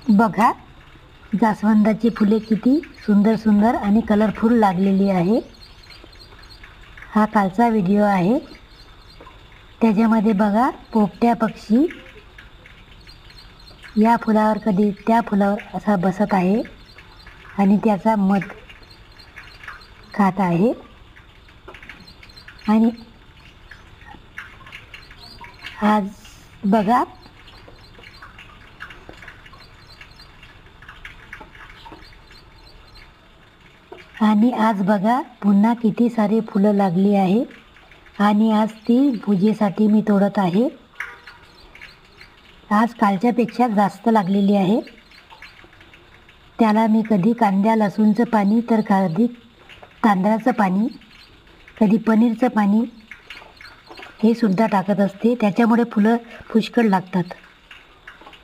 बघा, जास्वंदाची फुले किती सुंदर सुंदर आणि कलरफुल लागलेली आहे. हा कालचा व्हिडिओ आहे. त्याच्यामध्ये बघा, पोपट्या पक्षी या फुलावर कधी त्या फुलावर असा बसत आहे आणि त्याचा मध खात आहे. आणि आज बघा, पुन्हा किती सारे फुलं लागली आहे आणि आज ती पूजेसाठी मी तोडत आहे. आज कालच्यापेक्षा जास्त लागलेली आहे. त्याला मी कधी कांद्या लसूणचं पाणी, तर कधी तांदळाचं पाणी, कधी पनीरचं पाणी हे सुद्धा टाकत असते. त्याच्यामुळे फुलं पुष्कळ लागतात.